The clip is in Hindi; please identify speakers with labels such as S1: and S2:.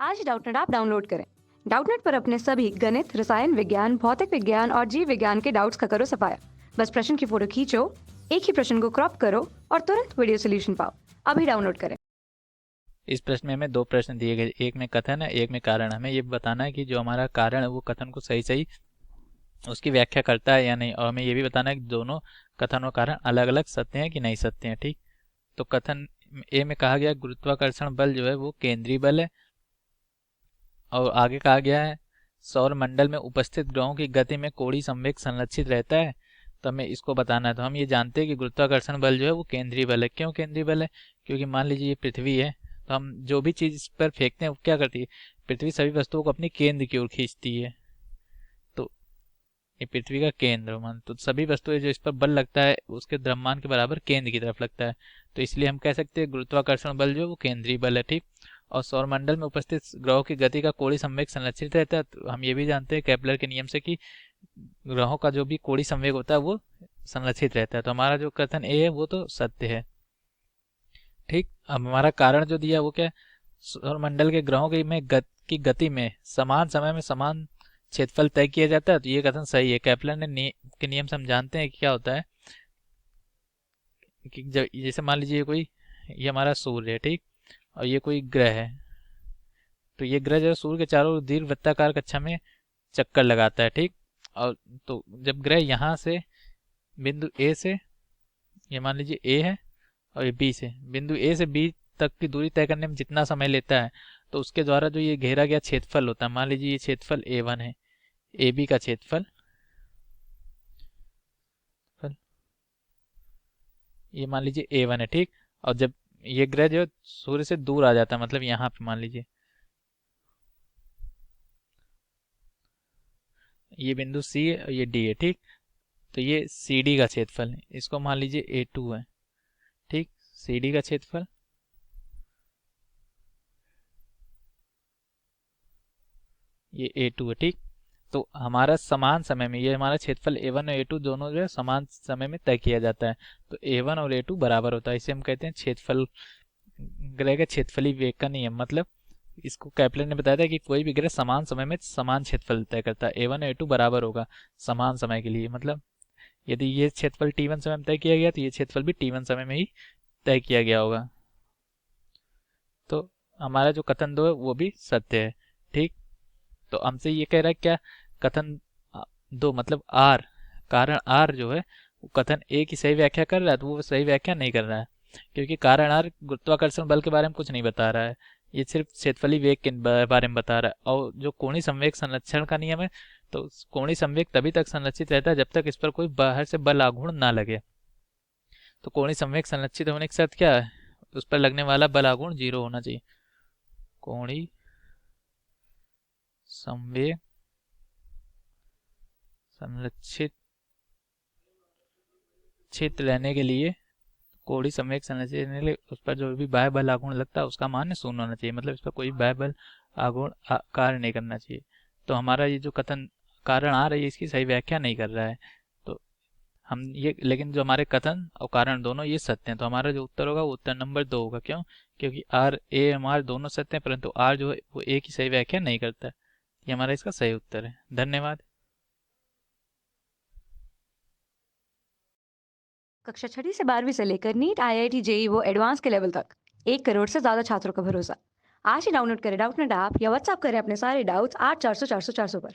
S1: आज ही डाउटनेट ऐप डाउनलोड करें। डाउटनेट पर अपने सभी गणित, रसायन विज्ञान, भौतिक विज्ञान और जीव विज्ञान के डाउट्स का करो सफाया। बस प्रश्न की फोटो खींचो, एक ही प्रश्न को क्रॉप करो और तुरंत वीडियो सोल्यूशन पाओ। अभी डाउनलोड करें।
S2: इस प्रश्न में हमें दो प्रश्न दिए गए, एक में कथन है, एक में कारण। हमें ये बताना है कि जो हमारा कारण है वो कथन को सही सही उसकी व्याख्या करता है या नहीं, और हमें ये भी बताना है कि दोनों कथन और कारण अलग अलग सत्य हैं कि नहीं सत्य हैं। ठीक, तो कथन ए में कहा गया गुरुत्वाकर्षण बल जो है वो केंद्रीय बल है, और आगे कहा गया है सौर मंडल में उपस्थित ग्रहों की गति में कोणीय संवेग संरक्षित रहता है। तो हमें इसको बताना है। तो हम ये जानते हैं कि गुरुत्वाकर्षण बल जो है वो केंद्रीय बल है। क्यों केंद्रीय बल है? क्योंकि मान लीजिए ये पृथ्वी है, तो हम जो भी चीज इस पर फेंकते हैं वो क्या करती है? पृथ्वी सभी वस्तुओं को अपनी केंद्र की ओर खींचती है। तो ये पृथ्वी का केंद्र मान, तो सभी वस्तुएं जो इस पर बल लगता है उसके द्रव्यमान के बराबर केंद्र की तरफ लगता है। तो इसलिए हम कह सकते हैं गुरुत्वाकर्षण बल जो है वो केंद्रीय बल है। ठीक, और सौरमंडल में उपस्थित ग्रहों की गति का कोणीय संवेग संरक्षित रहता है। तो हम ये भी जानते हैं केपलर के नियम से कि ग्रहों का जो भी कोणीय संवेग होता है वो संरक्षित रहता है। तो हमारा जो कथन ए है वो तो सत्य है। ठीक, अब हमारा कारण जो दिया वो क्या है? सौरमंडल के ग्रहों की गति में समान समय में समान क्षेत्रफल तय किया जाता है। तो ये कथन सही है। केपलर के नियम से हम जानते हैं कि क्या होता है कि जब जैसे मान लीजिए ये हमारा सूर्य है, ठीक, और ये कोई ग्रह है। तो ये ग्रह जो है सूर्य के चारों ओर दीर्घवृत्ताकार कक्षा में चक्कर लगाता है। ठीक, और तो जब ग्रह यहाँ से बिंदु ए से, ये मान लीजिए ए है, और ये बी से, बिंदु ए से बी तक की दूरी तय करने में जितना समय लेता है, तो उसके द्वारा जो ये घेरा गया क्षेत्रफल होता है, मान लीजिए ये क्षेत्रफल A1 है, ए बी का क्षेत्रफल, ये मान लीजिए A1 है। ठीक, और जब ये ग्रह जो है सूर्य से दूर आ जाता है, मतलब यहाँ पे मान लीजिए ये बिंदु सी है और ये डी है। ठीक, तो ये सी डी का क्षेत्रफल है, इसको मान लीजिए A2 है। ठीक, सी डी का क्षेत्रफल, ये A2 है। ठीक, तो हमारा समान समय में ये हमारा क्षेत्रफल A1 और A2 दोनों जो है समान समय में तय किया जाता है। तो A1 और A2 बराबर होता है। इसे हम कहते हैं क्षेत्रफल, ग्रह के क्षेत्रफली वेग का नियम। मतलब इसको केपलर ने बताया था कि कोई भी ग्रह समान समय में समान क्षेत्रफल तय करता है। A1 और A2 बराबर होगा समान समय के लिए। मतलब यदि ये क्षेत्रफल T1 समय में तय किया गया तो ये क्षेत्रफल भी T1 समय में ही तय किया गया होगा। तो हमारा जो कथन दो है वो भी सत्य है। ठीक, तो हमसे ये कह रहा है क्या? कथन दो मतलब आर, कारण आर जो है वो कथन ए की सही व्याख्या कर रहा है, तो वो सही व्याख्या नहीं कर रहा है, क्योंकि कारण आर गुरुत्वाकर्षण बल के बारे में कुछ नहीं बता रहा है। ये सिर्फ क्षेत्रफली वेग के बारे में बता रहा है। और जो कोणीय संवेग संरक्षण का नियम है, तो कोणीय संवेग तभी तक संरक्षित रहता है जब तक इस पर कोई बाहर से बल आघूर्ण ना लगे। तो कोणीय संवेग संरक्षित होने के साथ क्या है? उस पर लगने वाला बल आघूर्ण 0 होना चाहिए। कोणीय संवेग संरक्षित क्षेत्र रहने के लिए, कोणीय संवेग संरक्षित रहने के लिए उस पर जो भी बाह्य बल आघूर्ण लगता है उसका मान 0 होना चाहिए। मतलब इस पर कोई बाह्य बल आघूर्ण कार्य नहीं करना चाहिए। तो हमारा ये जो कथन कारण आ रही है इसकी सही व्याख्या नहीं कर रहा है। तो हम ये, लेकिन जो हमारे कथन और कारण दोनों ये सत्य हैं, तो हमारा जो उत्तर होगा वो उत्तर नंबर 2 होगा। क्यों? क्योंकि आर ए एम आर दोनों सत्य हैं, परंतु आर जो है वो ए की सही व्याख्या नहीं करता है। ये हमारा इसका सही उत्तर है। धन्यवाद।
S1: कक्षा 6वीं से 12वीं से लेकर नीट, IIT, JEE वो एडवांस के लेवल तक 1 करोड़ से ज्यादा छात्रों का भरोसा। आज ही डाउनलोड करें डाउटनेट ऐप या व्हाट्सएप करें अपने सारे डाउट्स 8400 400 400 पर।